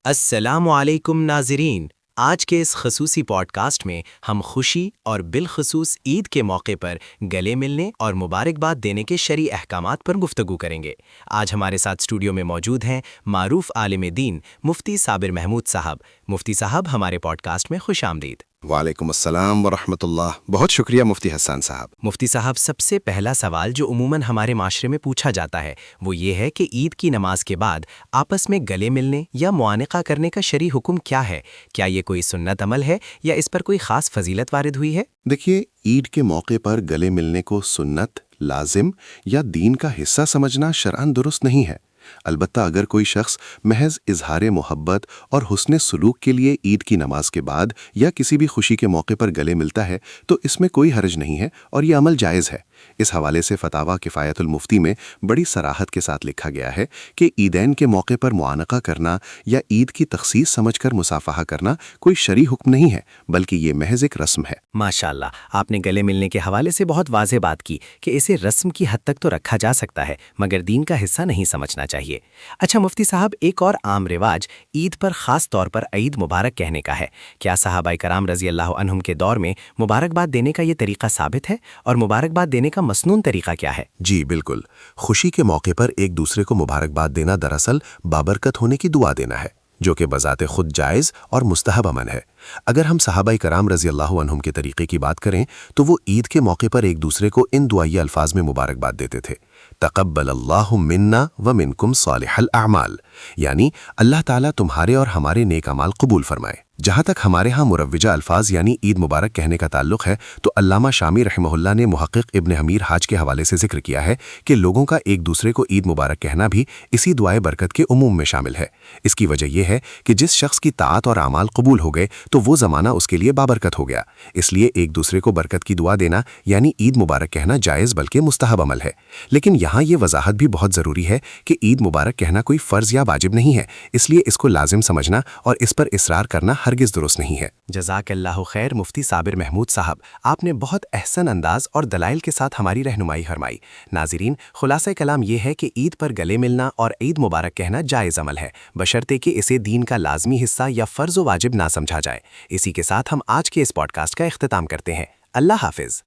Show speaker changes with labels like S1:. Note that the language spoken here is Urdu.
S1: السلام علیکم ناظرین، آج کے اس خصوصی پوڈ کاسٹ میں ہم خوشی اور بالخصوص عید کے موقع پر گلے ملنے اور مبارکباد دینے کے شرعی احکامات پر گفتگو کریں گے۔ آج ہمارے ساتھ اسٹوڈیو میں موجود ہیں معروف عالم دین مفتی صابر محمود صاحب۔ مفتی صاحب، ہمارے پوڈ کاسٹ میں خوش آمدید۔
S2: وعلیکم السلام ورحمۃ اللہ۔ بہت شکریہ مفتی حسان صاحب۔
S1: مفتی صاحب، سب سے پہلا سوال جو عموماً ہمارے معاشرے میں پوچھا جاتا ہے وہ یہ ہے کہ عید کی نماز کے بعد آپس میں گلے ملنے یا معانقہ کرنے کا شرعی حکم کیا ہے؟ کیا یہ کوئی سنت عمل ہے یا اس پر کوئی خاص فضیلت وارد ہوئی ہے؟
S2: دیکھیے، عید کے موقع پر گلے ملنے کو سنت، لازم یا دین کا حصہ سمجھنا شرعاً درست نہیں ہے۔ البتہ اگر کوئی شخص محض اظہار محبت اور حسن سلوک کے لیے عید کی نماز کے بعد یا کسی بھی خوشی کے موقع پر گلے ملتا ہے تو اس میں کوئی حرج نہیں ہے اور یہ عمل جائز ہے۔ اس حوالے سے فتاویٰ کفایت المفتی میں بڑی صراحت کے ساتھ لکھا گیا ہے کہ عیدین کے موقع پر معانقہ کرنا یا عید کی تخصیص سمجھ کر مصافحہ کرنا کوئی شرعی حکم نہیں ہے، بلکہ یہ محض ایک رسم ہے۔
S1: ماشاءاللہ، آپ نے گلے ملنے کے حوالے سے بہت واضح بات کی کہ اسے رسم کی حد تک تو رکھا جا سکتا ہے مگر دین کا حصہ نہیں سمجھنا چاہیے۔ اچھا مفتی صاحب، ایک اور عام رواج عید پر خاص طور پر عید مبارک کہنے کا ہے۔ کیا صحابہ کرام رضی اللہ عنہم کے دور میں مبارکباد دینے کا یہ طریقہ ثابت ہے، اور مبارکباد دینے کا مسنون طریقہ کیا ہے؟
S2: جی بالکل، خوشی کے موقع پر ایک دوسرے کو مبارکباد دینا دراصل بابرکت ہونے کی دعا دینا ہے، جو کہ بذات خود جائز اور مستحب عمل ہے۔ اگر ہم صحابہ کرام رضی اللہ عنہم کے طریقے کی بات کریں تو وہ عید کے موقع پر ایک دوسرے کو ان دعائیہ الفاظ میں مبارکباد دیتے تھے: تقبل اللہ منا ومنکم صالح الاعمال، یعنی اللہ تعالیٰ تمہارے اور ہمارے نیک اعمال قبول فرمائے۔ جہاں تک ہمارے ہاں مروجہ الفاظ یعنی عید مبارک کہنے کا تعلق ہے تو علامہ شامی رحمہ اللہ نے محقق ابن حمیر حاج کے حوالے سے ذکر کیا ہے کہ لوگوں کا ایک دوسرے کو عید مبارک کہنا بھی اسی دعائے برکت کے عموم میں شامل ہے۔ اس کی وجہ یہ ہے کہ جس شخص کی طاعت اور اعمال قبول ہو گئے تو وہ زمانہ اس کے لیے بابرکت ہو گیا، اس لیے ایک دوسرے کو برکت کی دعا دینا یعنی عید مبارک کہنا جائز بلکہ مستحب عمل ہے۔ لیکن یہاں یہ وضاحت بھی بہت ضروری ہے کہ عید مبارک کہنا کوئی فرض یا واجب نہیں ہے، اس لیے اس کو لازم سمجھنا اور اس پر اصرار کرنا ہرگز درست نہیں ہے۔
S1: جزاک اللہ خیر مفتی صابر محمود صاحب، آپ نے بہت احسن انداز اور دلائل کے ساتھ ہماری رہنمائی فرمائی۔ ناظرین، خلاصہ کلام یہ ہے کہ عید پر گلے ملنا اور عید مبارک کہنا جائز عمل ہے، بشرطے کہ اسے دین کا لازمی حصہ یا فرض و واجب نہ سمجھا جائے۔ اسی کے ساتھ ہم آج کے اس پوڈ کاسٹ کا اختتام کرتے ہیں۔ اللہ حافظ۔